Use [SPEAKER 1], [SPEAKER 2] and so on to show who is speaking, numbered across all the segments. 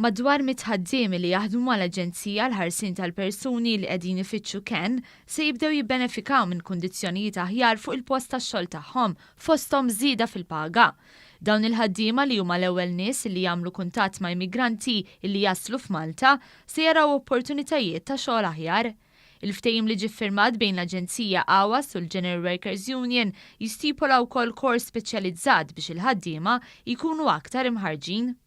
[SPEAKER 1] Madwar 100 ħaddiemi li jaħdmu mal-Aġenzija l-Ħarsien tal-Persuni li qegħdin ifittxu se jibdew jibbenefikaw minn kundizzjonijiet aħjar fuq il-post tax-xogħol tagħhom fosthom żieda fil-paga. Dawn il-ħaddiema li huma l-ewwel nies li jagħmlu kuntatt ma' immigranti li jaslu f'Malta se jaraw opportunitajiet ta' xogħol aħjar. Il-ftehim li ġie ffirmat bejn l-Aġenzija AWAS u l-General Workers Union jistipula wkoll kors speċjalizzat biex il-ħaddiema jkunu aktar imħarġin.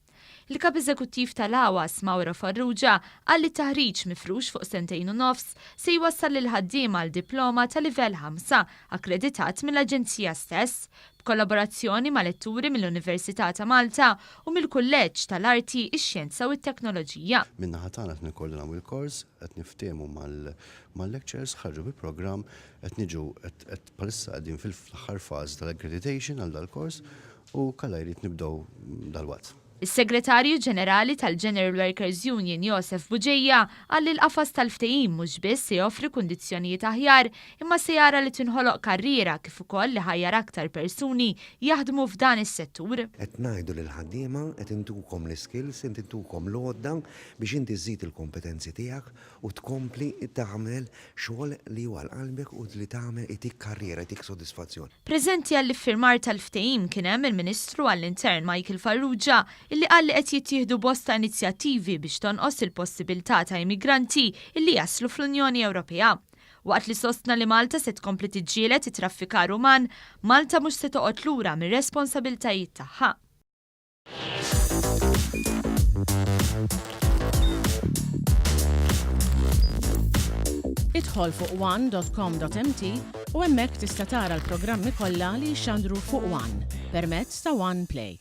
[SPEAKER 1] Il-kap eżekuttiv tal-Awas Mawra Farrugia għalli taħriġ mifrux fuq 2.5 snin se jwassal lill-ħaddiema għal diploma ta' livell 5 akkreditat mill-Aġenzija stess, b'kollaborazzjoni ma' letturi mill-Università ta' Malta u mill-Kulleġġ tal-Arti, ix-Xjenza u t-Teknoloġija.
[SPEAKER 2] Min-naħa tagħna qed nikkoordinaw il-kors, qed niftehmu mal-lecturers ħarġu bil-programm qed niġu qed bħalissa qegħdin fil-aħħar fażi tal-accreditation għal dal-kors u kalla jrid nibdew dal-waqt.
[SPEAKER 1] Is-Segretarju Ġenerali tal-General Workers Union Josef Buġejja qal li l-qafas tal-ftehim mhux biss se joffri kundizzjonijiet aħjar imma se jara li tinħoloq karriera kif ukoll li ħajjar aktar persuni jaħdmu f'dan is-settur.
[SPEAKER 3] Qed ngħidu lill-ħaddiema qed intukom l-skills, intukom l-għodda biex inti żżid il-kompetenzi tiegħek u tkompli tagħmel xogħol li huwa qalbek u li tagħmel itik karriera, itik sodisfazzjon.
[SPEAKER 1] Preżenti għall-iffirmar tal-ftehim kien hemm il-Ministru għall-Intern Michael Farrugia illi qal li qed jittieħdu bosta inizjattivi biex tonqos il-possibilità ta' immigranti illi jaslu fl-Unjoni Ewropea. Waqt li sostna li Malta se tkompli tiġġieled it-traffikar uman, Malta mhux se toqgħod lura mir-responsabbiltajiet tagħha.
[SPEAKER 4] Idħol fuq one.com.mt u hemmhekk tista' tara l-programmi kollha li jxandru fuq One permezz ta' One Play.